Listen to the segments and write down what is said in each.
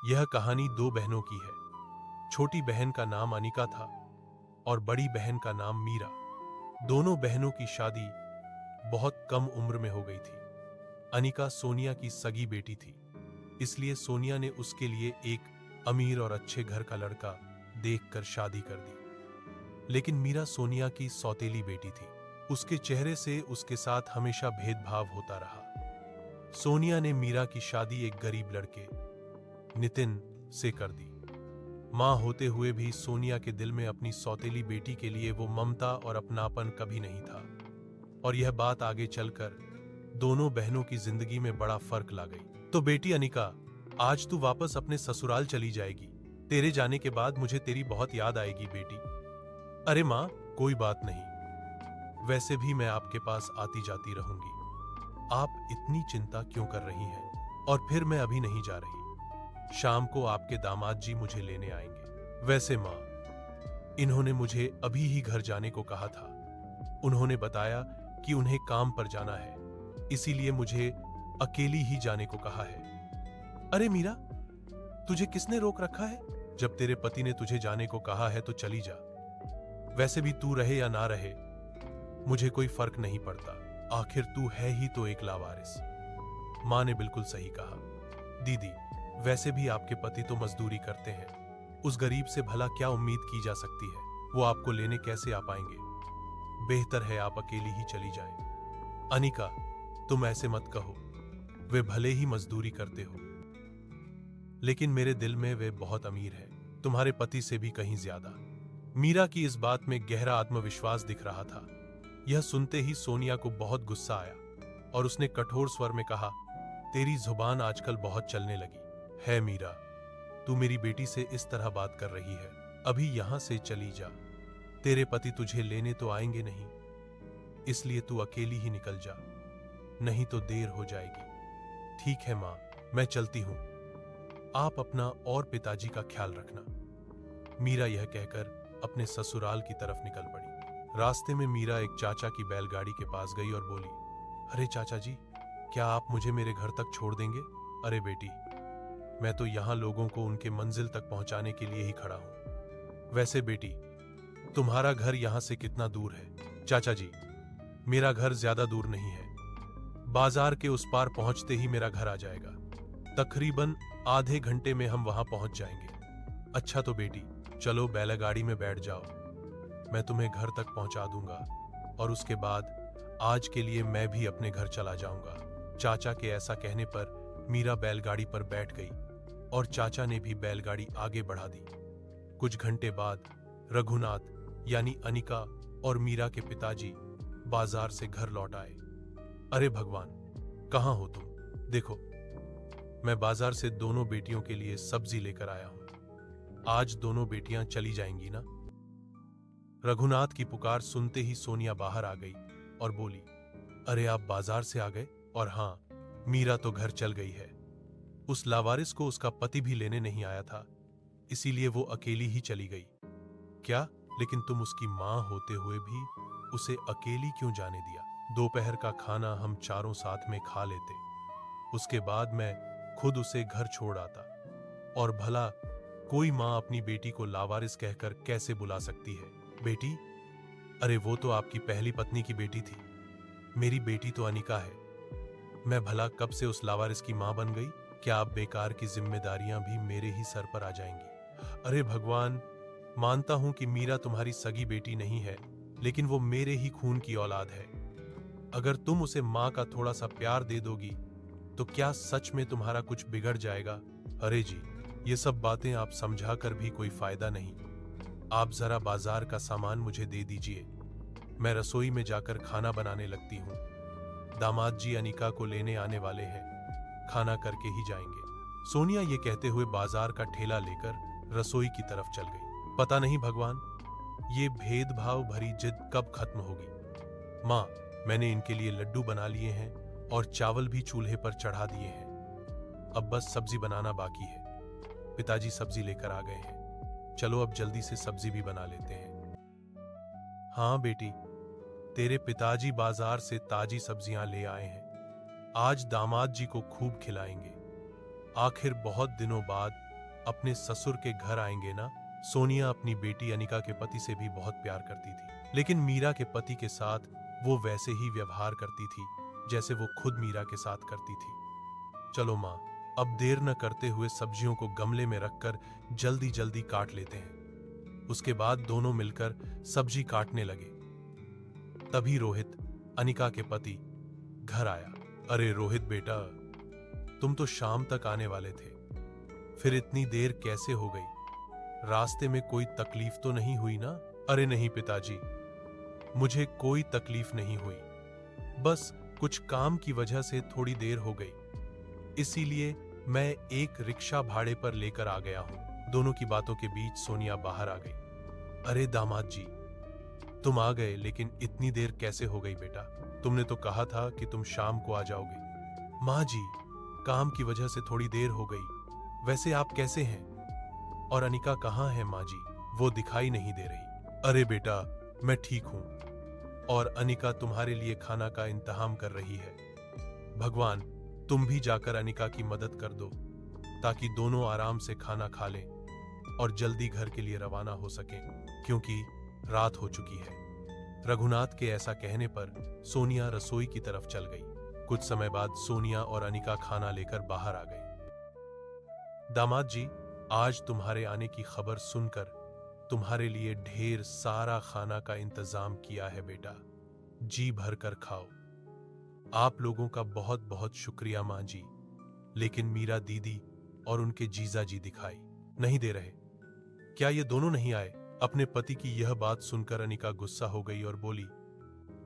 यह कहानी दो बहनों की है। छोटी बहन का नाम अनिका था और बड़ी बहन का नाम मीरा। दोनों बहनों की शादी बहुत कम उम्र में हो गई थी। अनिका सोनिया की सगी बेटी थी, इसलिए सोनिया ने उसके लिए एक अमीर और अच्छे घर का लड़का देखकर शादी कर दी। लेकिन मीरा सोनिया की सौतेली बेटी थी। उसके चेहरे से उसके साथ हमेशा भेदभाव होता रहा। सोनिया ने मीरा की शादी एक गरीब लड़के नितिन से कर दी। मां होते हुए भी सोनिया के दिल में अपनी सौतेली बेटी के लिए वो ममता और अपनापन कभी नहीं था। और यह बात आगे चलकर दोनों बहनों की जिंदगी में बड़ा फर्क ला गई। तो बेटी अनिका, आज तू वापस अपने ससुराल चली जाएगी। तेरे जाने के बाद मुझे तेरी बहुत याद आएगी बेटी। अरे मां, कोई बात नहीं, वैसे भी मैं आपके पास आती जाती रहूंगी। आप इतनी चिंता क्यों कर रही हैं? और फिर मैं अभी नहीं जा रही। शाम को आपके दामाद जी मुझे लेने आएंगे। वैसे मां, इन्होंने मुझे अभी ही घर जाने को कहा था। उन्होंने बताया कि उन्हें काम पर जाना है, इसीलिए मुझे अकेली ही जाने को कहा है। अरे मीरा, तुझे किसने रोक रखा है? जब तेरे पति ने तुझे जाने को कहा है तो चली जा। वैसे भी तू रहे या ना रहे, मुझे कोई फर्क नहीं पड़ता। आखिर तू है ही तो एक लावारिस। मां ने बिल्कुल सही कहा। दीदी, वैसे भी आपके पति तो मजदूरी करते हैं। उस गरीब से भला क्या उम्मीद की जा सकती है? वो आपको लेने कैसे आ पाएंगे? बेहतर है आप अकेली ही चली जाएं। अनिका, तुम ऐसे मत कहो। वे भले ही मजदूरी करते हो, लेकिन मेरे दिल में वे बहुत अमीर हैं, तुम्हारे पति से भी कहीं ज्यादा। मीरा की इस बात में गहरा आत्मविश्वास दिख रहा था। यह सुनते ही सोनिया को बहुत गुस्सा आया और उसने कठोर स्वर में कहा, तेरी जुबान आजकल बहुत चलने लगी है मीरा। तू मेरी बेटी से इस तरह बात कर रही है। अभी यहां से चली जा। तेरे पति तुझे लेने तो आएंगे नहीं, इसलिए तू अकेली ही निकल जा, नहीं तो देर हो जाएगी। ठीक है मां, मैं चलती हूं। आप अपना और पिताजी का ख्याल रखना। मीरा यह कहकर अपने ससुराल की तरफ निकल पड़ी। रास्ते में मीरा एक चाचा की बैलगाड़ी के पास गई और बोली, अरे चाचा जी, क्या आप मुझे मेरे घर तक छोड़ देंगे? अरे बेटी, मैं तो यहां लोगों को उनके मंजिल तक पहुंचाने के लिए ही खड़ा हूं। वैसे बेटी, तुम्हारा घर यहां से कितना दूर है? चाचा जी, मेरा घर ज्यादा दूर नहीं है। बाजार के उस पार पहुंचते ही मेरा घर आ जाएगा। तकरीबन आधे घंटे में हम वहां पहुंच जाएंगे। अच्छा तो बेटी, चलो बैलगाड़ी में बैठ जाओ, मैं तुम्हें घर तक पहुंचा दूंगा और उसके बाद आज के लिए मैं भी अपने घर चला जाऊंगा। चाचा के ऐसा कहने पर मीरा बैलगाड़ी पर बैठ गई और चाचा ने भी बैलगाड़ी आगे बढ़ा दी। कुछ घंटे बाद रघुनाथ यानी अनिका और मीरा के पिताजी बाजार से घर लौट आए। अरे भगवान, कहां हो तुम? देखो, मैं बाजार से दोनों बेटियों के लिए सब्जी लेकर आया हूं। आज दोनों बेटियां चली जाएंगी ना? रघुनाथ की पुकार सुनते ही सोनिया बाहर आ गई और बोली, अरे आप बाजार से आ गए? और हां, मीरा तो घर चल गई है। उस लावारिस को उसका पति भी लेने नहीं आया था, इसीलिए वो अकेली ही चली गई। क्या? लेकिन तुम उसकी मां होते हुए भी उसे अकेली क्यों जाने दिया? दोपहर का खाना हम चारों साथ में खा लेते, उसके बाद मैं खुद उसे घर छोड़ आता। और भला कोई मां अपनी बेटी को लावारिस कहकर कैसे बुला सकती है? बेटी? अरे वो तो आपकी पहली पत्नी की बेटी थी। मेरी बेटी तो अनिका है। मैं भला कब से उस लावारिस की मां बन गई? क्या आप बेकार की जिम्मेदारियां भी मेरे ही सर पर आ जाएंगी? अरे भगवान, मानता हूं कि मीरा तुम्हारी सगी बेटी नहीं है, लेकिन वो मेरे ही खून की औलाद है। अगर तुम उसे मां का थोड़ा सा प्यार दे दोगी तो क्या सच में तुम्हारा कुछ बिगड़ जाएगा? अरे जी, ये सब बातें आप समझा कर भी कोई फायदा नहीं। आप जरा बाजार का सामान मुझे दे दीजिए, मैं रसोई में जाकर खाना बनाने लगती हूँ। दामाद जी अनिका को लेने आने वाले हैं, खाना करके ही जाएंगे। सोनिया ये कहते हुए बाजार का ठेला लेकर रसोई की तरफ चल गई। पता नहीं भगवान, ये भेदभाव भरी जिद कब खत्म होगी। माँ, मैंने इनके लिए लड्डू बना लिए हैं और चावल भी चूल्हे पर चढ़ा दिए हैं। अब बस सब्जी बनाना बाकी है। पिताजी सब्जी लेकर आ गए हैं, चलो अब जल्दी से सब्जी भी बना लेते हैं। हाँ बेटी, तेरे पिताजी बाजार से ताजी सब्जियां ले आए हैं। आज दामाद जी को खूब खिलाएंगे। आखिर बहुत दिनों बाद अपने ससुर के घर आएंगे ना। सोनिया अपनी बेटी अनिका के पति से भी बहुत प्यार करती थी, लेकिन मीरा के पति के साथ वो वैसे ही व्यवहार करती थी जैसे वो खुद मीरा के साथ करती थी। चलो माँ, अब देर न करते हुए सब्जियों को गमले में रखकर जल्दी जल्दी काट लेते हैं। उसके बाद दोनों मिलकर सब्जी काटने लगे। तभी रोहित, अनिका के पति, घर आया। अरे रोहित बेटा, तुम तो शाम तक आने वाले थे, फिर इतनी देर कैसे हो गई? रास्ते में कोई तकलीफ तो नहीं हुई ना? अरे नहीं पिताजी, मुझे कोई तकलीफ नहीं हुई, बस कुछ काम की वजह से थोड़ी देर हो गई, इसीलिए मैं एक रिक्शा भाड़े पर लेकर आ गया हूं। दोनों की बातों के बीच सोनिया बाहर आ गई। अरे दामाद जी, तुम आ गए, लेकिन इतनी देर कैसे हो गई बेटा? तुमने तो कहा था कि तुम शाम को आ जाओगे। माँ जी, काम की वजह से थोड़ी देर हो गई। वैसे आप कैसे हैं? और अनिका कहाँ है माँ जी? वो दिखाई नहीं दे रही। अरे बेटा, मैं ठीक हूं, और अनिका तुम्हारे लिए खाना का इंतजाम कर रही है। भगवान, तुम भी जाकर अनिका की मदद कर दो, ताकि दोनों आराम से खाना खा लें और जल्दी घर के लिए रवाना हो सकें, क्योंकि रात हो चुकी है। रघुनाथ के ऐसा कहने पर सोनिया रसोई की तरफ चल गई। कुछ समय बाद सोनिया और अनिका खाना लेकर बाहर आ गई। दामाद जी, आज तुम्हारे आने की खबर सुनकर तुम्हारे लिए ढेर सारा खाना का इंतजाम किया है बेटा, जी भर कर खाओ। आप लोगों का बहुत बहुत शुक्रिया माँ जी, लेकिन मीरा दीदी और उनके जीजा जी दिखाई नहीं दे रहे। क्या ये दोनों नहीं आए? अपने पति की यह बात सुनकर अनिका गुस्सा हो गई और बोली,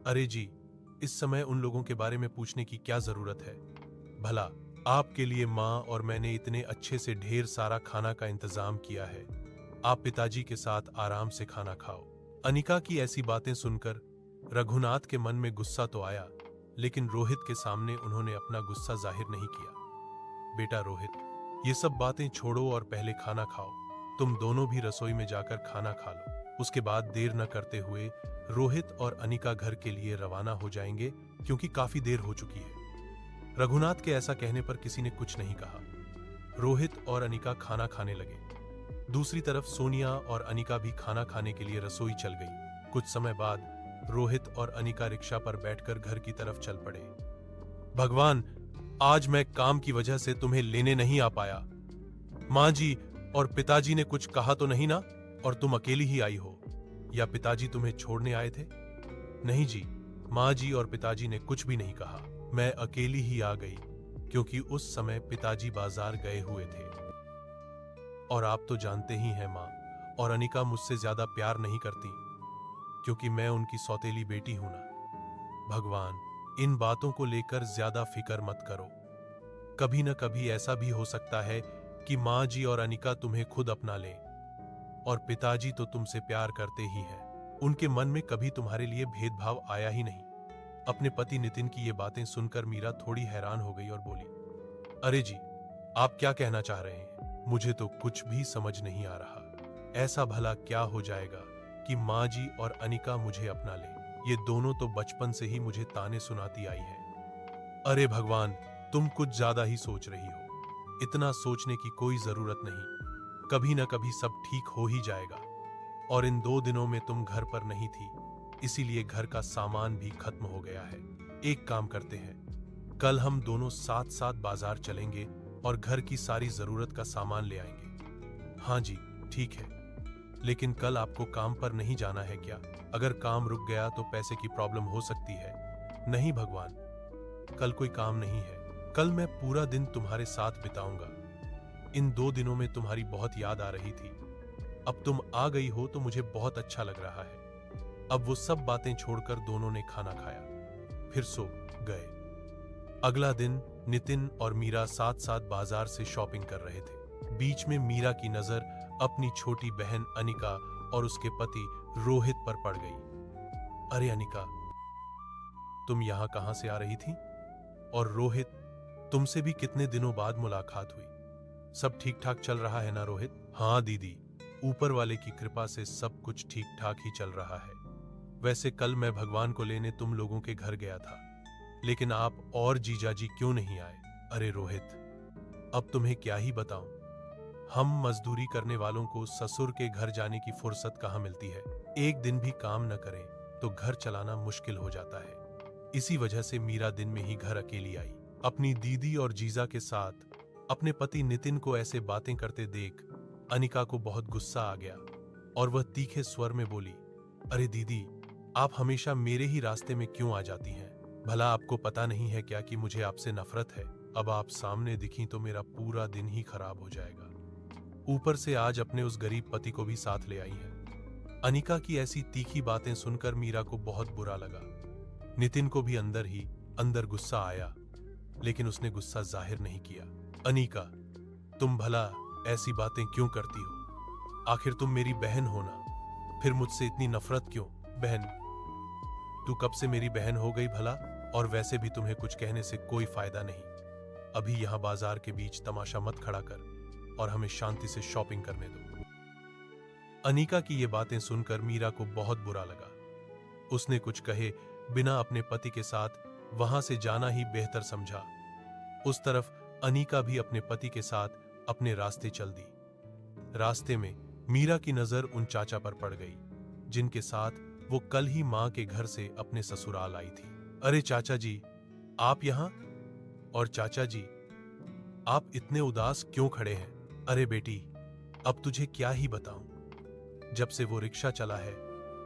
अरे जी, इस समय उन लोगों के बारे में पूछने की क्या जरूरत है? भला आपके लिए माँ और मैंने इतने अच्छे से ढेर सारा खाना का इंतजाम किया है, आप पिताजी के साथ आराम से खाना खाओ। अनिका की ऐसी बातें सुनकर रघुनाथ के मन में गुस्सा तो आया, लेकिन रोहित के सामने उन्होंने अपना गुस्सा जाहिर नहीं किया। बेटा रोहित, ये सब बातें छोड़ो और पहले खाना खाओ। तुम दोनों भी रसोई में जाकर खाना खा लो। उसके बाद देर न करते हुए रोहित और अनिका घर के लिए रवाना हो जाएंगे, क्योंकि काफी देर हो चुकी है। रघुनाथ के ऐसा कहने पर किसी ने कुछ नहीं कहा। रोहित और अनिका खाना खाने लगे। दूसरी तरफ सोनिया और अनिका भी खाना खाने के लिए रसोई चल गई। कुछ समय बाद रोहित और अनिका रिक्शा पर बैठकर घर की तरफ चल पड़े। भगवान, आज मैं काम की वजह से तुम्हें लेने नहीं आ पाया। माँ जी और पिताजी ने कुछ कहा तो नहीं ना? और तुम अकेली ही आई हो, या पिताजी तुम्हें छोड़ने आए थे? नहीं जी, माँ जी और पिताजी ने कुछ भी नहीं कहा। मैं अकेली ही आ गई, क्योंकि उस समय पिताजी बाजार गए हुए थे। और आप तो जानते ही हैं माँ और अनिका मुझसे ज्यादा प्यार नहीं करती, क्योंकि मैं उनकी सौतेली बेटी हूं ना। भगवान, इन बातों को लेकर ज्यादा फिक्र मत करो। कभी न कभी ऐसा भी हो सकता है कि माँ जी और अनिका तुम्हें खुद अपना लें। और पिताजी तो तुमसे प्यार करते ही हैं, उनके मन में कभी तुम्हारे लिए भेदभाव आया ही नहीं। अपने पति नितिन की ये बातें सुनकर मीरा थोड़ी हैरान हो गई और बोली, अरे जी, आप क्या कहना चाह रहे हैं? मुझे तो कुछ भी समझ नहीं आ रहा। ऐसा भला क्या हो जाएगा कि माँ जी और अनिका मुझे अपना ले? ये दोनों तो बचपन से ही मुझे ताने सुनाती आई है। अरे भगवान, तुम कुछ ज्यादा ही सोच रही हो। इतना सोचने की कोई जरूरत नहीं। कभी न कभी सब ठीक हो ही जाएगा। और इन 2 दिनों में तुम घर पर नहीं थी, इसीलिए घर का सामान भी खत्म हो गया है। एक काम करते हैं, कल हम दोनों साथ साथ बाजार चलेंगे और घर की सारी जरूरत का सामान ले आएंगे। हाँ जी, ठीक है, लेकिन कल आपको काम पर नहीं जाना है क्या? अगर काम रुक गया तो पैसे की प्रॉब्लम हो सकती है। नहीं भगवान, कल कोई काम नहीं है। कल मैं पूरा दिन तुम्हारे साथ बिताऊंगा। इन 2 दिनों में तुम्हारी बहुत याद आ रही थी। अब तुम आ गई हो तो मुझे बहुत अच्छा लग रहा है। अब वो सब बातें छोड़कर दोनों ने खाना खाया, फिर सो गए। अगला दिन नितिन और मीरा साथ साथ बाजार से शॉपिंग कर रहे थे। बीच में मीरा की नजर अपनी छोटी बहन अनिका और उसके पति रोहित पर पड़ गई। अरे अनिका, तुम यहां कहां से आ रही थी? और रोहित, तुमसे भी कितने दिनों बाद मुलाकात हुई। सब ठीक ठाक चल रहा है ना रोहित? हाँ दीदी, ऊपर वाले की कृपा से सब कुछ ठीक ठाक ही चल रहा है। वैसे कल मैं भगवान को लेने तुम लोगों के घर गया था, लेकिन आप और जीजाजी क्यों नहीं आए? अरे रोहित, अब तुम्हें क्या ही बताऊं। हम मजदूरी करने वालों को ससुर के घर जाने की फुर्सत कहाँ मिलती है। एक दिन भी काम न करें तो घर चलाना मुश्किल हो जाता है। इसी वजह से मीरा दिन में ही घर अकेली आई। अपनी दीदी और जीजा के साथ अपने पति नितिन को ऐसे बातें करते देख अनिका को बहुत गुस्सा आ गया और वह तीखे स्वर में बोली, अरे दीदी, आप हमेशा मेरे ही रास्ते में क्यों आ जाती हैं? भला आपको पता नहीं है क्या कि मुझे आपसे नफरत है? अब आप सामने दिखी तो मेरा पूरा दिन ही खराब हो जाएगा। ऊपर से आज अपने उस गरीब पति को भी साथ ले आई हैं। अनिका की ऐसी तीखी बातें सुनकर मीरा को बहुत बुरा लगा। नितिन को भी अंदर ही अंदर गुस्सा आया, लेकिन उसने गुस्सा जाहिर नहीं किया। अनिका, तुम भला ऐसी बातें क्यों करती हो? आखिर तुम मेरी बहन हो ना, फिर मुझसे इतनी नफरत क्यों? बहन, तू कब से मेरी बहन हो गई भला? और वैसे भी तुम्हें कुछ कहने से कोई फायदा नहीं। अभी यहां बाजार के बीच तमाशा मत खड़ा कर और हमें शांति से शॉपिंग करने दो। अनिका की ये बातें सुनकर मीरा को बहुत बुरा लगा। उसने कुछ कहे बिना अपने पति के साथ वहां से जाना ही बेहतर समझा। उस तरफ अनिका भी अपने पति के साथ अपने रास्ते चल दी। रास्ते में मीरा की नजर उन चाचा पर पड़ गई जिनके साथ वो कल ही मां के घर से अपने ससुराल आई थी। अरे चाचा जी, आप यहां? और चाचा जी, आप इतने उदास क्यों खड़े हैं? अरे बेटी, अब तुझे क्या ही बताऊं। जब से वो रिक्शा चला है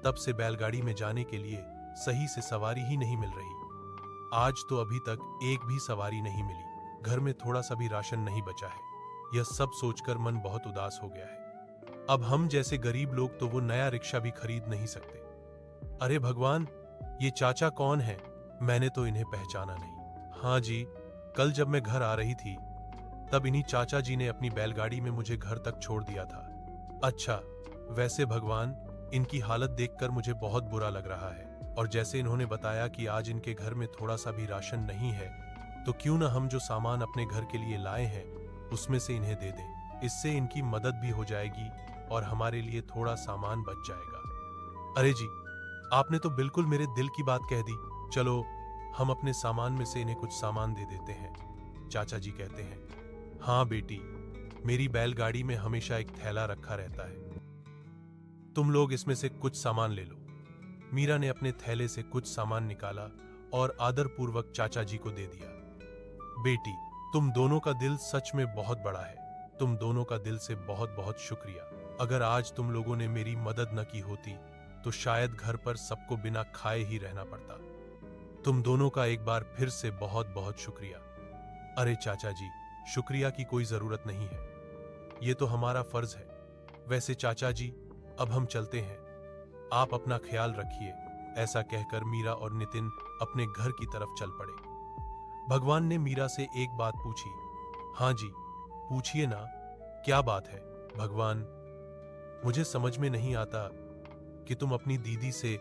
तब से बैलगाड़ी में जाने के लिए सही से सवारी ही नहीं मिल रही। आज तो अभी तक एक भी सवारी नहीं मिली। घर में थोड़ा सा भी राशन नहीं बचा है। यह सब सोचकर मन बहुत उदास हो गया है। अब हम जैसे गरीब लोग तो वो नया रिक्शा भी खरीद नहीं सकते। अरे भगवान, ये चाचा कौन है? मैंने तो इन्हें पहचाना नहीं। हाँ जी, कल जब मैं घर आ रही थी तब इन्हीं चाचा जी ने अपनी बैलगाड़ी में मुझे घर तक छोड़ दिया था। अच्छा, वैसे भगवान, इनकी हालत देखकर मुझे बहुत बुरा लग रहा है। और जैसे इन्होंने बताया कि आज इनके घर में थोड़ा सा भी राशन नहीं है, तो क्यों न हम जो सामान अपने घर के लिए लाए हैं उसमें से इन्हें दे दें। इससे इनकी मदद भी हो जाएगी और हमारे लिए थोड़ा सामान बच जाएगा। अरे जी, आपने तो बिल्कुल मेरे दिल की बात कह दी। चलो, हम अपने सामान में से इन्हें कुछ सामान दे देते हैं। चाचा जी कहते हैं, हाँ बेटी, मेरी बैलगाड़ी में हमेशा एक थैला रखा रहता है, तुम लोग इसमें से कुछ सामान ले लो। मीरा ने अपने थैले से कुछ सामान निकाला और आदरपूर्वक चाचा जी को दे दिया। बेटी, तुम दोनों का दिल सच में बहुत बड़ा है। तुम दोनों का दिल से बहुत बहुत शुक्रिया। अगर आज तुम लोगों ने मेरी मदद न की होती तो शायद घर पर सबको बिना खाए ही रहना पड़ता। तुम दोनों का एक बार फिर से बहुत बहुत शुक्रिया। अरे चाचा जी, शुक्रिया की कोई जरूरत नहीं है, ये तो हमारा फर्ज है। वैसे चाचा जी, अब हम चलते हैं, आप अपना ख्याल रखिए। ऐसा कहकर मीरा और नितिन अपने घर की तरफ चल पड़े। भगवान ने मीरा से एक बात पूछी। हाँ जी, पूछिए ना, क्या बात है? भगवान, मुझे समझ में नहीं आता कि तुम अपनी दीदी से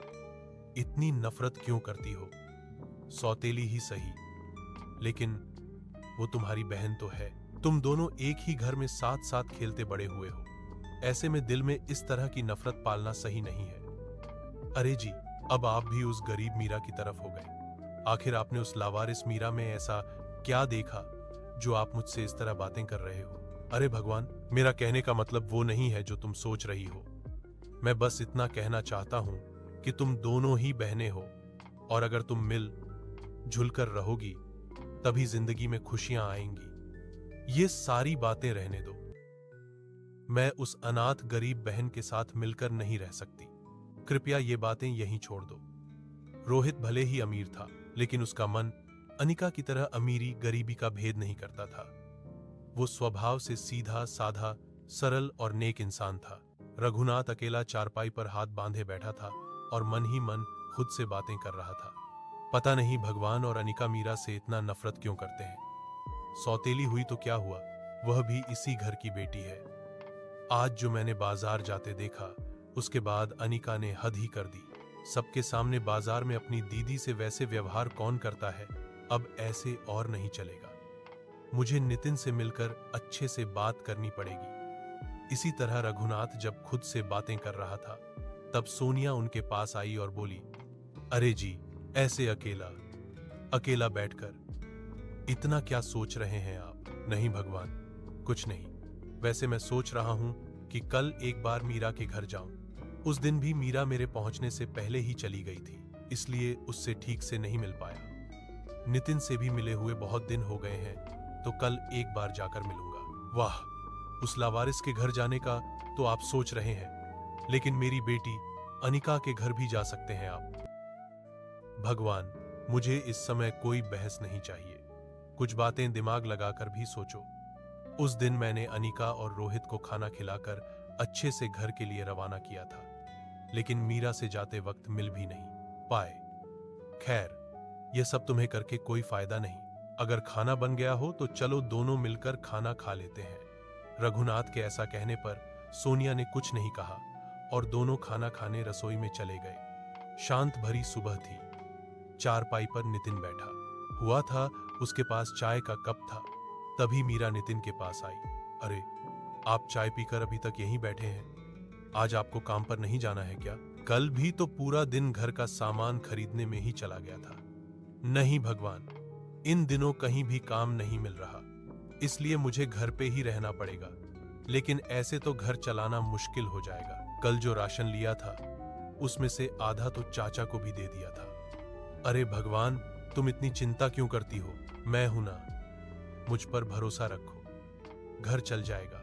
इतनी नफरत क्यों करती हो। सौतेली ही सही, लेकिन वो तुम्हारी बहन तो है। तुम दोनों एक ही घर में साथ साथ खेलते बड़े हुए हो। ऐसे में दिल में इस तरह की नफरत पालना सही नहीं है। अरे जी, अब आप भी उस गरीब मीरा की तरफ हो गए। आखिर आपने उस लावारिस मीरा में ऐसा क्या देखा जो आप मुझसे इस तरह बातें कर रहे हो? अरे भगवान, मेरा कहने का मतलब वो नहीं है जो तुम सोच रही हो। मैं बस इतना कहना चाहता हूं कि तुम दोनों ही बहनें हो और अगर तुम मिल जुलकर रहोगी तभी जिंदगी में खुशियां आएंगी। ये सारी बातें रहने दो। मैं उस अनाथ गरीब बहन के साथ मिलकर नहीं रह सकती। कृपया ये बातें यहीं छोड़ दो। रोहित भले ही अमीर था, लेकिन उसका मन अनिका की तरह अमीरी गरीबी का भेद नहीं करता था। वो स्वभाव से सीधा साधा, सरल और नेक इंसान था। रघुनाथ अकेला चारपाई पर हाथ बांधे बैठा था और मन ही मन खुद से बातें कर रहा था। पता नहीं भगवान और अनिका मीरा से इतना नफरत क्यों करते हैं। सौतेली हुई तो क्या हुआ, वह भी इसी घर की बेटी है। आज जो मैंने बाजार जाते देखा, उसके बाद अनिका ने हद ही कर दी। सबके सामने बाजार में अपनी दीदी से वैसे व्यवहार कौन करता है। अब ऐसे और नहीं चलेगा। मुझे नितिन से मिलकर अच्छे से बात करनी पड़ेगी। इसी तरह रघुनाथ जब खुद से बातें कर रहा था, तब सोनिया उनके पास आई और बोली, अरे जी, ऐसे अकेला अकेला बैठकर इतना क्या सोच रहे हैं आप? नहीं भगवान, कुछ नहीं। वैसे मैं सोच रहा हूं कि कल एक बार मीरा के घर जाऊं। उस दिन भी मीरा मेरे पहुंचने से पहले ही चली गई थी, इसलिए उससे ठीक से नहीं मिल पाया। नितिन से भी मिले हुए बहुत दिन हो गए हैं, तो कल एक बार जाकर मिलूंगा। वाह, उस लावारिस के घर जाने का तो आप सोच रहे हैं, लेकिन मेरी बेटी अनिका के घर भी जा सकते हैं आप। भगवान, मुझे इस समय कोई बहस नहीं चाहिए। कुछ बातें दिमाग लगाकर भी सोचो। उस दिन मैंने अनिका और रोहित को खाना खिलाकर अच्छे से घर के लिए रवाना किया था, लेकिन मीरा से जाते वक्त मिल भी नहीं पाए। खैर, यह सब तुम्हें करके कोई फायदा नहीं। अगर खाना बन गया हो तो चलो दोनों मिलकर खाना खा लेते हैं। रघुनाथ के ऐसा कहने पर सोनिया ने कुछ नहीं कहा और दोनों खाना खाने रसोई में चले गए। शांत भरी सुबह थी। चारपाई पर नितिन बैठा हुआ था, उसके पास चाय का कप था। तभी मीरा नितिन के पास आई। अरे, आप चाय पीकर अभी तक यहीं बैठे हैं? आज आपको काम पर नहीं जाना है क्या? कल भी तो पूरा दिन घर का सामान खरीदने में ही चला गया था। नहीं भगवान, इन दिनों कहीं भी काम नहीं मिल रहा, इसलिए मुझे घर पे ही रहना पड़ेगा। लेकिन ऐसे तो घर चलाना मुश्किल हो जाएगा। कल जो राशन लिया था उसमें से आधा तो चाचा को भी दे दिया था। अरे भगवान, तुम इतनी चिंता क्यों करती हो? मैं हूं ना, मुझ पर भरोसा रखो, घर चल जाएगा।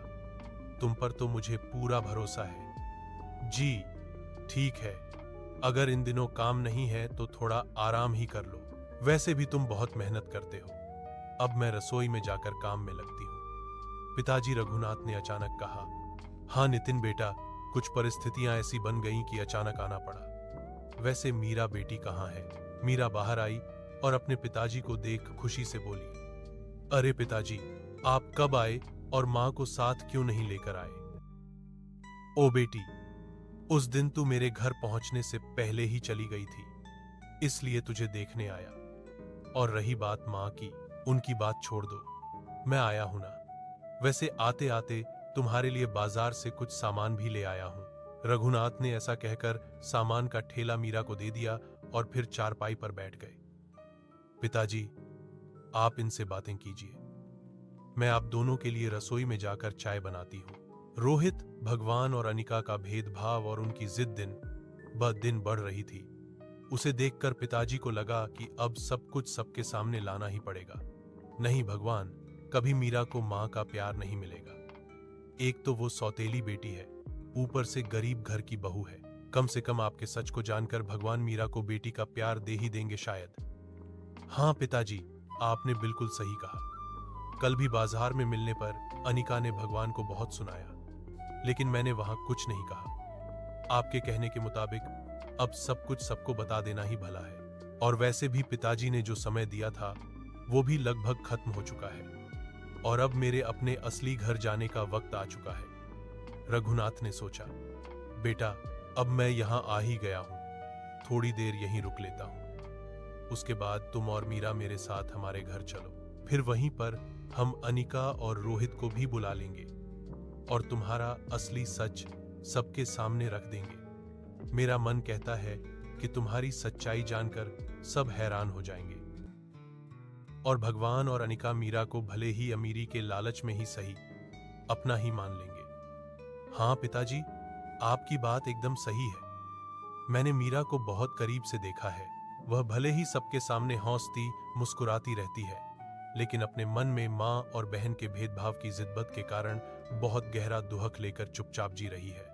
तुम पर तो मुझे पूरा भरोसा है। जी ठीक है, अगर इन दिनों काम नहीं है तो थोड़ा आराम ही कर लो। वैसे भी तुम बहुत मेहनत करते हो। अब मैं रसोई में जाकर काम में लगती हूँ। पिताजी रघुनाथ ने अचानक कहा। हाँ नितिन बेटा, कुछ परिस्थितियां ऐसी बन गईं कि अचानक आना पड़ा। वैसे मीरा बेटी कहाँ है? मीरा बाहर आई और अपने पिताजी को देख खुशी से बोली, अरे पिताजी, आप कब आए और मां को साथ क्यों नहीं लेकर आए? ओ बेटी, उस दिन तू मेरे घर पहुंचने से पहले ही चली गई थी, इसलिए तुझे देखने आया। और रही बात मां की, उनकी बात छोड़ दो, मैं आया हूं ना। वैसे आते आते तुम्हारे लिए बाजार से कुछ सामान भी ले आया हूं। रघुनाथ ने ऐसा कहकर सामान का ठेला मीरा को दे दिया और फिर चारपाई पर बैठ गए। पिताजी, आप इनसे बातें कीजिए, मैं आप दोनों के लिए रसोई में जाकर चाय बनाती हूं। रोहित, भगवान और अनिका का भेदभाव और उनकी जिद दिन ब दिन बढ़ रही थी। उसे देखकर पिताजी को लगा कि अब सब कुछ सबके सामने लाना ही पड़ेगा। नहीं भगवान, कभी मीरा को मां का प्यार नहीं मिलेगा। एक तो वो सौतेली बेटी है, ऊपर से गरीब घर की बहू है। कम से कम आपके सच को जानकर भगवान मीरा को बेटी का प्यार दे ही देंगे शायद। हाँ पिताजी, आपने बिल्कुल सही कहा। कल भी बाजार में मिलने पर अनिका ने भगवान को बहुत सुनाया, लेकिन मैंने वहां कुछ नहीं कहा। आपके कहने के मुताबिक अब सब कुछ सबको बता देना ही भला है। और वैसे भी पिताजी ने जो समय दिया था वो भी लगभग खत्म हो चुका है और अब मेरे अपने असली घर जाने का वक्त आ चुका है। रघुनाथ ने सोचा, बेटा अब मैं यहां आ ही गया हूं, थोड़ी देर यहीं रुक लेता हूं। उसके बाद तुम और मीरा मेरे साथ हमारे घर चलो, फिर वहीं पर हम अनिका और रोहित को भी बुला लेंगे और तुम्हारा असली सच सबके सामने रख देंगे। मेरा मन कहता है कि तुम्हारी सच्चाई जानकर सब हैरान हो जाएंगे और भगवान और अनिका मीरा को भले ही अमीरी के लालच में ही सही अपना ही मान लेंगे। हाँ पिताजी, आपकी बात एकदम सही है। मैंने मीरा को बहुत करीब से देखा है। वह भले ही सबके सामने हंसती मुस्कुराती रहती है, लेकिन अपने मन में मां और बहन के भेदभाव की जिद्दत के कारण बहुत गहरा दुहक लेकर चुपचाप जी रही है।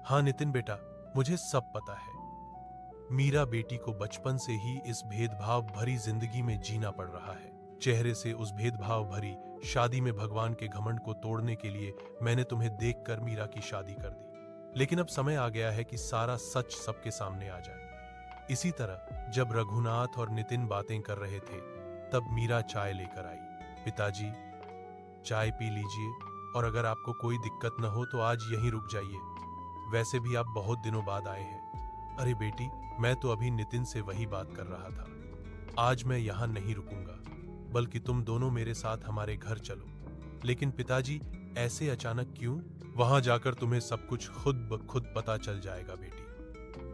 हाँ नितिन बेटा, मुझे सब पता है। मीरा बेटी को बचपन से ही इस भेदभाव भरी जिंदगी में जीना पड़ रहा है। चेहरे से उस भेदभाव भरी शादी में भगवान के घमंड को तोड़ने के लिए मैंने तुम्हें देखकर मीरा की शादी कर दी, लेकिन अब समय आ गया है कि सारा सच सबके सामने आ जाए। इसी तरह जब रघुनाथ और नितिन बातें कर रहे थे, तब मीरा चाय लेकर आई। पिताजी, चाय पी लीजिए और अगर आपको कोई दिक्कत न हो तो आज यहीं रुक जाइए। वैसे भी आप बहुत दिनों बाद आए हैं। अरे बेटी, मैं तो अभी नितिन से वही बात कर रहा था। आज मैं यहाँ नहीं रुकूंगा, बल्कि तुम दोनों मेरे साथ हमारे घर चलो। लेकिन पिताजी, ऐसे अचानक क्यों? वहां जाकर तुम्हें सब कुछ खुद ब खुद पता चल जाएगा बेटी।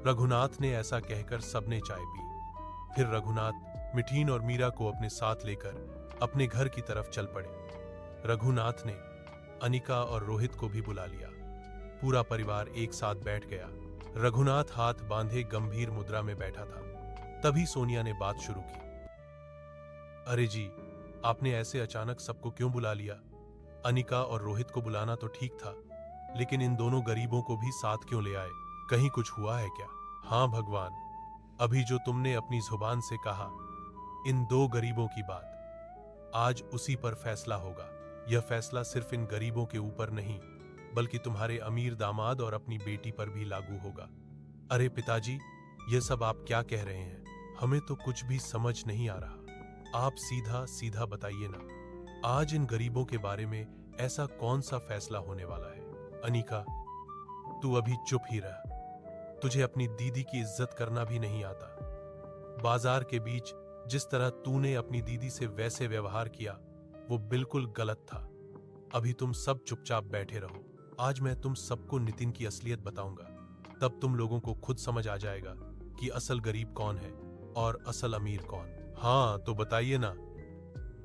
रघुनाथ ने ऐसा कहकर सबने चाय पी। फिर रघुनाथ मिठीन और मीरा को अपने साथ लेकर अपने घर की तरफ चल पड़े। रघुनाथ ने अनिका और रोहित को भी बुला लिया। पूरा परिवार एक साथ बैठ गया। रघुनाथ हाथ बांधे गंभीर मुद्रा में बैठा था। तभी सोनिया ने बात शुरू की। अरे जी, आपने ऐसे अचानक सबको क्यों बुला लिया? अनिका और रोहित को बुलाना तो ठीक था, लेकिन इन दोनों गरीबों को भी साथ क्यों ले आए? कहीं कुछ हुआ है क्या? हाँ भगवान, अभी जो तुमने अपनी जुबान से कहा, इन दो गरीबों की बात, आज उसी पर फैसला होगा। यह फैसला सिर्फ इन गरीबों के ऊपर नहीं, बल्कि तुम्हारे अमीर दामाद और अपनी बेटी पर भी लागू होगा। अरे पिताजी, यह सब आप क्या कह रहे हैं? हमें तो कुछ भी समझ नहीं आ रहा। आप सीधा सीधा बताइए ना, आज इन गरीबों के बारे में ऐसा कौन सा फैसला होने वाला है? अनिका, तू अभी चुप ही रह। तुझे अपनी दीदी की इज्जत करना भी नहीं आता। बाजार के बीच जिस तरह तूने अपनी दीदी से वैसे व्यवहार किया, वो बिल्कुल गलत था। अभी तुम सब चुपचाप बैठे रहो। आज मैं तुम सबको नितिन की असलियत बताऊंगा। तब तुम लोगों को खुद समझ आ जाएगा कि असल गरीब कौन है और असल अमीर कौन। हाँ तो बताइए ना,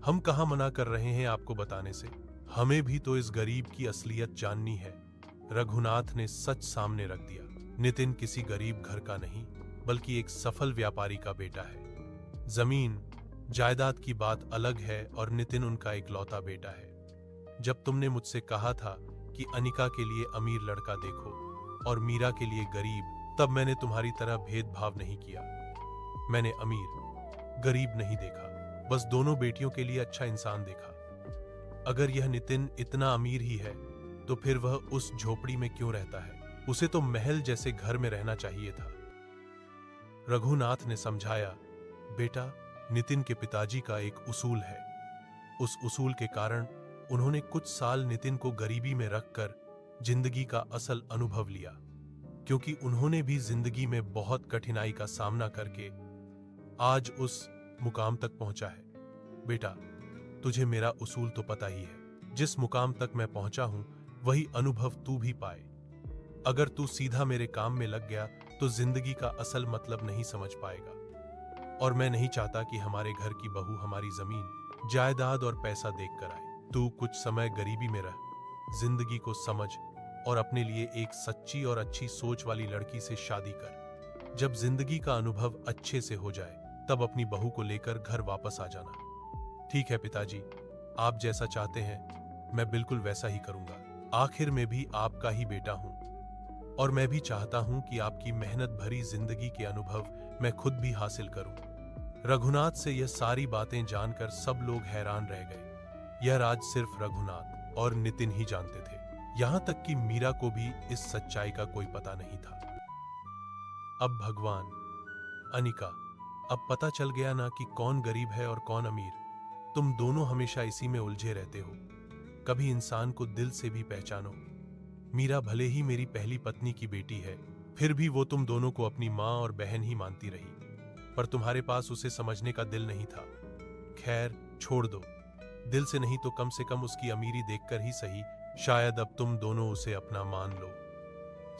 हम कहाँ मना कर रहे हैं आपको बताने से? हमें भी तो इस गरीब की असलियत जाननी है। रघुनाथ ने सच सामने रख दिया। नितिन किसी गरीब घर का नहीं, बल्कि एक सफल व्यापारी का बेटा है। जमीन जायदाद की बात अलग है और नितिन उनका इकलौता बेटा है। जब तुमने मुझसे कहा था कि अनिका के लिए अमीर लड़का देखो और मीरा के लिए गरीब, तब मैंने तुम्हारी तरह भेदभाव नहीं किया। मैंने अमीर गरीब नहीं देखा, बस दोनों बेटियों के लिए अच्छा इंसान देखा। अगर यह नितिन इतना अमीर ही है, तो फिर वह उस झोपड़ी में क्यों रहता है? उसे तो महल जैसे घर में रहना चाहिए था। रघुनाथ ने समझाया, बेटा, नितिन के पिताजी का एक उसूल है। उस उसूल के कारण उन्होंने कुछ साल नितिन को गरीबी में रखकर जिंदगी का असल अनुभव लिया, क्योंकि उन्होंने भी जिंदगी में बहुत कठिनाई का सामना करके आज उस मुकाम तक पहुंचा है। बेटा, तुझे मेरा उसूल तो पता ही है। जिस मुकाम तक मैं पहुंचा हूं, वही अनुभव तू भी पाए। अगर तू सीधा मेरे काम में लग गया तो जिंदगी का असल मतलब नहीं समझ पाएगा। और मैं नहीं चाहता कि हमारे घर की बहू हमारी जमीन, जायदाद और पैसा देख कर आए। तू कुछ समय गरीबी में रह, जिंदगी को समझ और अपने लिए एक सच्ची और अच्छी सोच वाली लड़की से शादी कर। जब जिंदगी का अनुभव अच्छे से हो जाए, तब अपनी बहू को लेकर घर वापस आ जाना। ठीक है पिताजी, आप जैसा चाहते हैं मैं बिल्कुल वैसा ही करूंगा। आखिर में भी आपका ही बेटा हूं, और मैं भी चाहता हूं कि आपकी मेहनत भरी जिंदगी के अनुभव मैं खुद भी हासिल करूं। रघुनाथ से यह सारी बातें जानकर सब लोग हैरान रह गए। यह राज सिर्फ रघुनाथ और नितिन ही जानते थे। यहां तक कि मीरा को भी इस सच्चाई का कोई पता नहीं था। अब भगवान, अनिका, अब पता चल गया ना कि कौन गरीब है और कौन अमीर। तुम दोनों हमेशा इसी में उलझे रहते हो। कभी इंसान को दिल से भी पहचानो। मीरा भले ही मेरी पहली पत्नी की बेटी है, फिर भी वो तुम दोनों को अपनी माँ और बहन ही मानती रही, पर तुम्हारे पास उसे समझने का दिल नहीं था। खैर, छोड़ दो। दिल से नहीं तो कम से कम उसकी अमीरी देखकर ही सही, शायद अब तुम दोनों उसे अपना मान लो।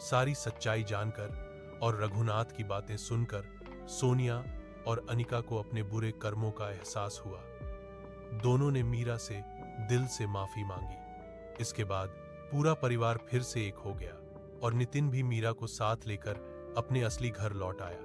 सारी सच्चाई जानकर और रघुनाथ की बातें सुनकर सोनिया और अनिका को अपने बुरे कर्मों का एहसास हुआ। दोनों ने मीरा से दिल से माफी मांगी। इसके बाद पूरा परिवार फिर से एक हो गया और नितिन भी मीरा को साथ लेकर अपने असली घर लौट आया।